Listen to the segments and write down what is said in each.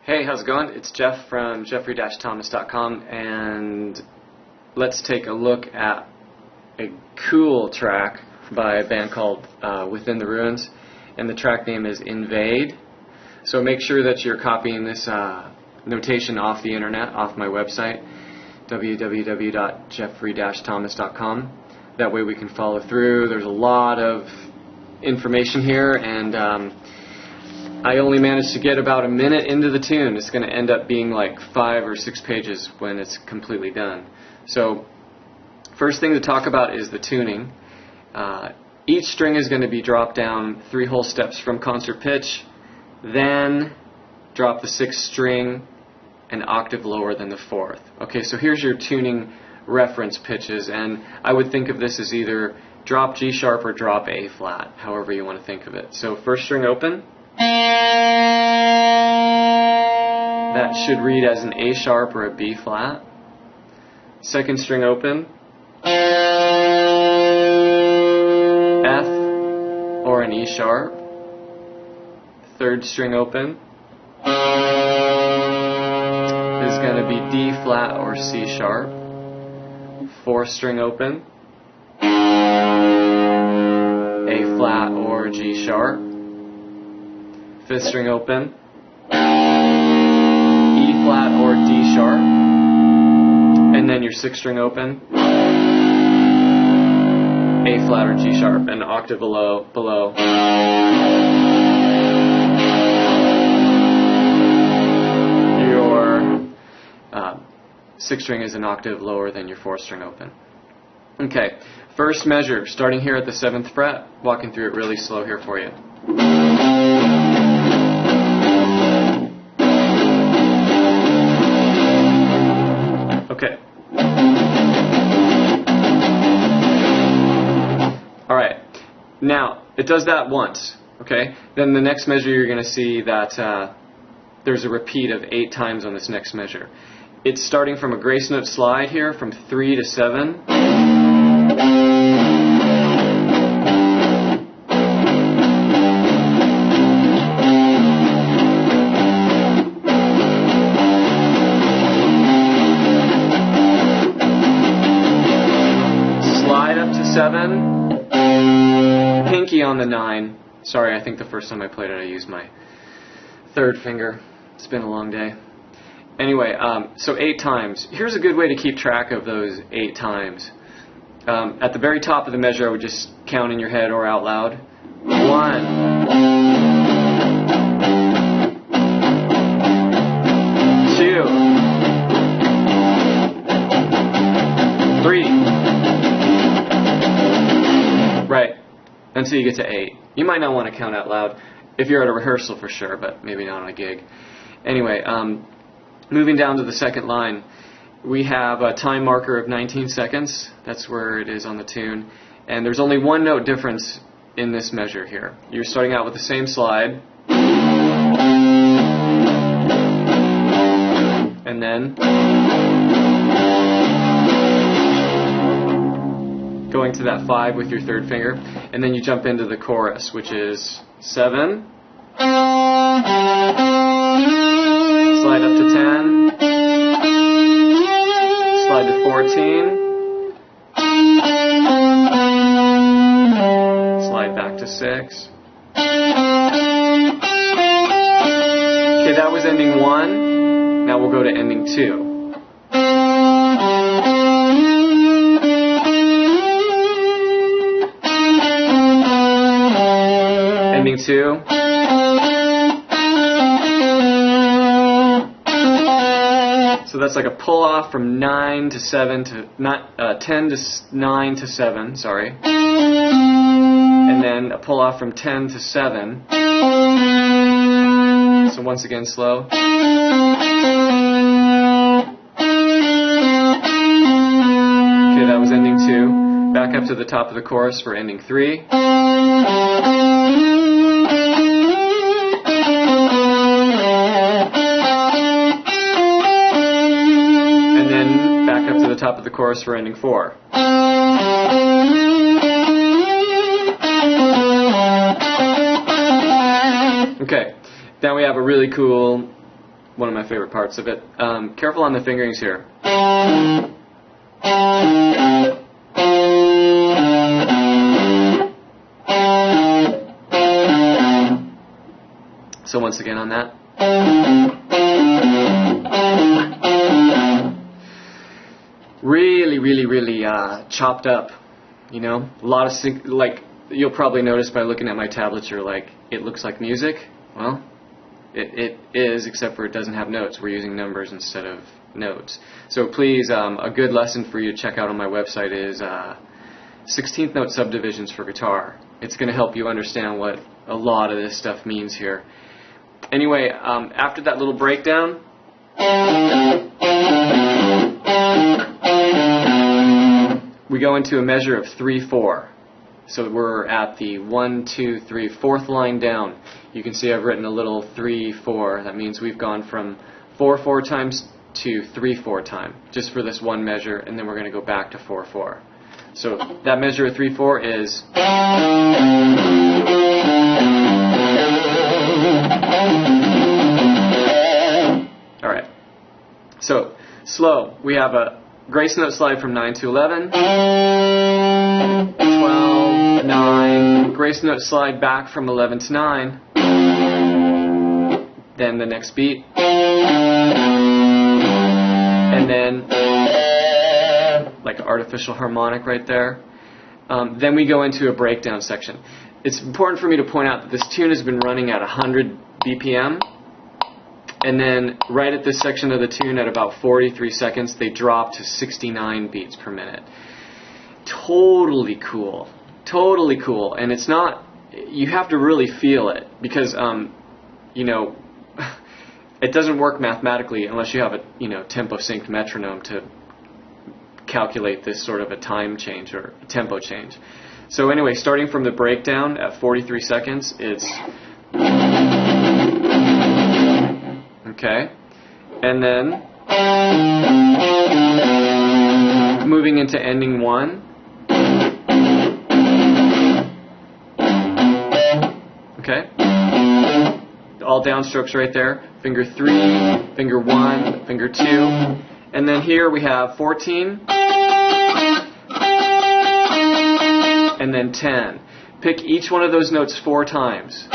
Hey, how's it going? It's Jeff from jeffrey-thomas.com, and let's take a look at a cool track by a band called Within the Ruins, and the track name is Invade. So make sure that you're copying this notation off the internet, off my website, www.jeffrey-thomas.com. That way we can follow through. There's a lot of information here, and I only managed to get about a minute into the tune. It's going to end up being like 5 or 6 pages when it's completely done. So first thing to talk about is the tuning. Each string is going to be dropped down 3 whole steps from concert pitch, then drop the 6th string an octave lower than the 4th. Okay, so here's your tuning reference pitches, and I would think of this as either drop G sharp or drop A flat, however you want to think of it. So first string open. That should read as an A sharp or a B flat. Second string open. F or an E sharp. Third string open is going to be D flat or C sharp. Fourth string open, A flat or G sharp. Fifth string open, E flat or D sharp, and then your 6th string open, A flat or G sharp, an octave below. Your 6th string is an octave lower than your 4th string open. Okay, first measure, starting here at the 7th fret, walking through it really slow here for you. Okay. Alright, now it does that once, okay? Then the next measure you're going to see that there's a repeat of 8 times on this next measure. It's starting from a grace note slide here from 3 to 7. Slide up to 7. Pinky on the 9. Sorry, I think the first time I played it I used my 3rd finger. It's been a long day. Anyway, so 8 times. Here's a good way to keep track of those 8 times. At the very top of the measure, I would just count in your head or out loud. 1. 2. 3. Right. Until you get to 8. You might not want to count out loud if you're at a rehearsal for sure, but maybe not on a gig. Anyway, moving down to the 2nd line, we have a time marker of 19 seconds. That's where it is on the tune. And there's only 1 note difference in this measure here. You're starting out with the same slide. And then going to that 5 with your 3rd finger. And then you jump into the chorus, which is 7. Slide up to 10. Slide to 14. Slide back to 6. Okay, that was ending 1. Now we'll go to ending 2. Ending 2. So that's like a pull off from 9 to 7 to 10 to 9 to 7, sorry. And then a pull off from 10 to 7. So once again slow. Okay, that was ending 2. Back up to the top of the chorus for ending 3. Back up to the top of the chorus for ending 4. Okay, now we have a really cool one of my favorite parts of it. Careful on the fingerings here. So once again on that. Really, really, really chopped up. You know, a lot of like you'll probably notice by looking at my tablature, like it looks like music. Well, it is, except for it doesn't have notes. We're using numbers instead of notes. So please, a good lesson for you to check out on my website is 16th note subdivisions for guitar. It's going to help you understand what a lot of this stuff means here. Anyway, after that little breakdown, we go into a measure of 3/4. So we're at the 1, 2, 3, fourth line down. You can see I've written a little 3/4. That means we've gone from 4/4 times to 3/4 time, just for this one measure, and then we're going to go back to 4/4. So that measure of 3/4 is. All right. So slow. We have a grace note slide from 9 to 11. 12, 9. Grace note slide back from 11 to 9. Then the next beat. And then like an artificial harmonic right there. Then we go into a breakdown section. It's important for me to point out that this tune has been running at 100 BPM. And then right at this section of the tune at about 43 seconds, they drop to 69 beats per minute. Totally cool. Totally cool. And it's not, you have to really feel it because, you know, it doesn't work mathematically unless you have a, you know, tempo synced metronome to calculate this sort of a time change or a tempo change. So anyway, starting from the breakdown at 43 seconds, it's okay, and then moving into ending 1. Okay, all downstrokes right there. Finger 3, finger 1, finger 2, and then here we have 14, and then 10. Pick each one of those notes 4 times.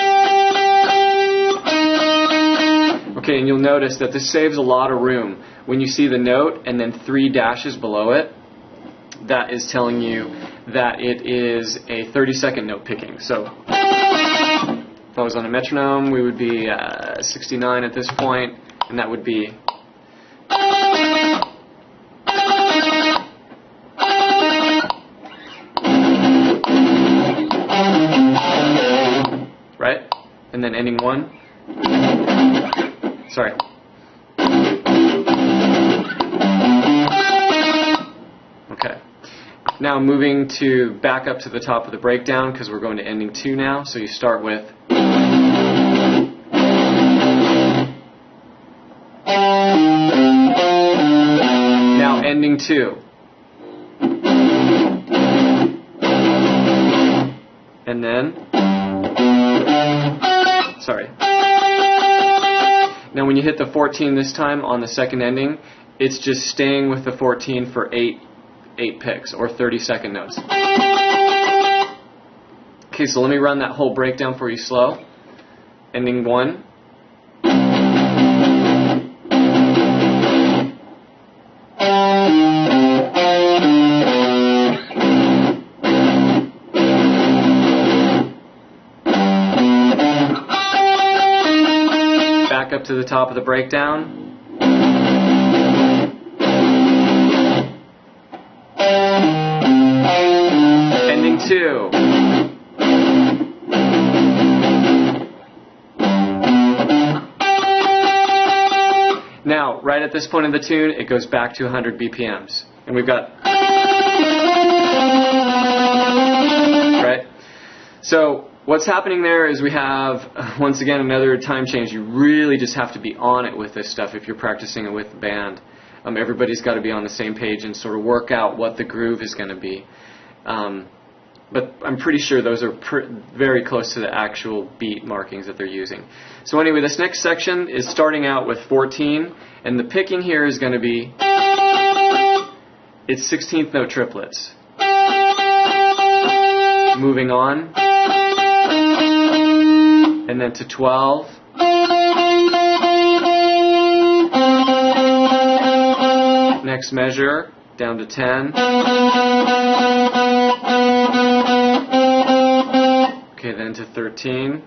Okay, and you'll notice that this saves a lot of room. When you see the note and then 3 dashes below it, that is telling you that it is a 30-second note picking. So if I was on a metronome, we would be 69 at this point, and that would be right, and then ending 1. Sorry. Okay. Now moving to back up to the top of the breakdown because we're going to ending 2 now. So you start with now ending 2. And then sorry. Now when you hit the 14 this time on the second ending, it's just staying with the 14 for 8 picks or 30-second notes. Okay, so let me run that whole breakdown for you slow. Ending 1. Back up to the top of the breakdown. Ending 2. Now, right at this point in the tune, it goes back to 100 BPMs. And we've got right? So what's happening there is we have, once again, another time change. You really just have to be on it with this stuff if you're practicing it with the band. Everybody's got to be on the same page and sort of work out what the groove is going to be. but I'm pretty sure those are very close to the actual beat markings that they're using. So anyway, this next section is starting out with 14, and the picking here is going to be, it's 16th note triplets. Moving on, and then to 12, next measure, down to 10. Okay, then to 13.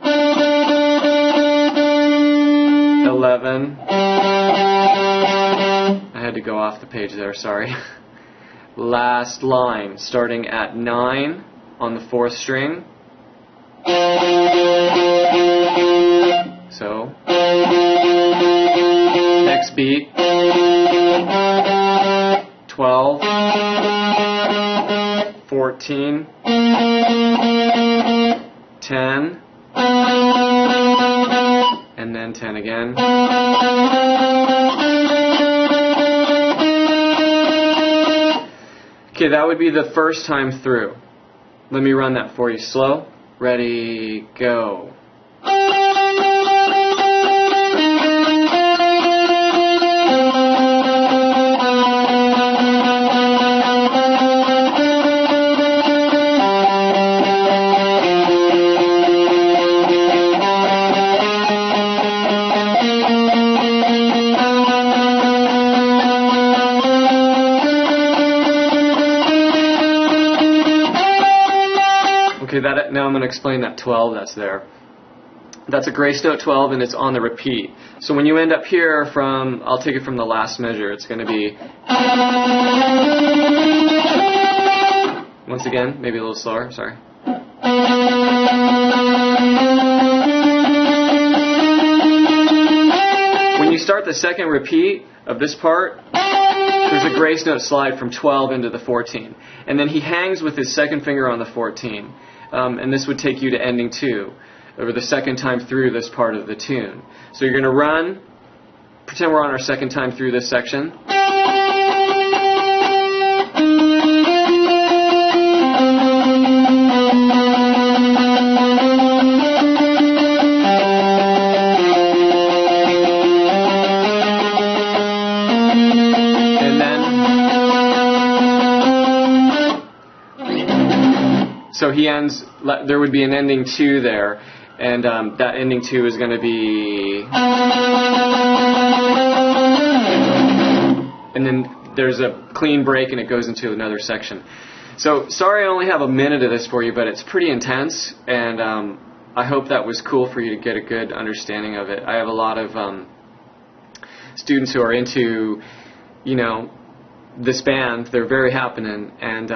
11. I had to go off the page there, sorry. Last line, starting at 9 on the 4th string. So, next beat, 12, 14, 10, and then 10 again. Okay, that would be the first time through. Let me run that for you slow. Ready, go. Okay, now I'm going to explain that 12 that's there. That's a grace note 12 and it's on the repeat. So when you end up here from, I'll take it from the last measure, it's going to be, once again, maybe a little slower, sorry. When you start the second repeat of this part, there's a grace note slide from 12 into the 14. And then he hangs with his second finger on the 14. And this would take you to ending 2, or the second time through this part of the tune. So you're going to run, pretend we're on our second time through this section. So he ends, there would be an ending 2 there, and that ending 2 is going to be, and then there's a clean break and it goes into another section. So sorry I only have a minute of this for you, but it's pretty intense, and I hope that was cool for you to get a good understanding of it. I have a lot of students who are into, you know, this band. They're very happening, and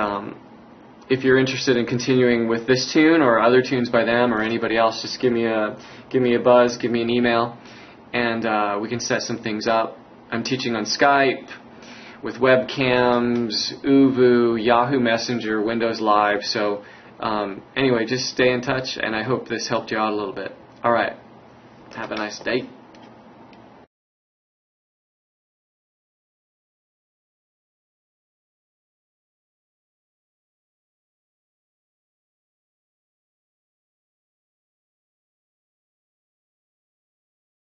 if you're interested in continuing with this tune or other tunes by them or anybody else, just give me a buzz, give me an email, and we can set some things up. I'm teaching on Skype, with webcams, Uvu, Yahoo Messenger, Windows Live. So anyway, just stay in touch, and I hope this helped you out a little bit. All right, have a nice day.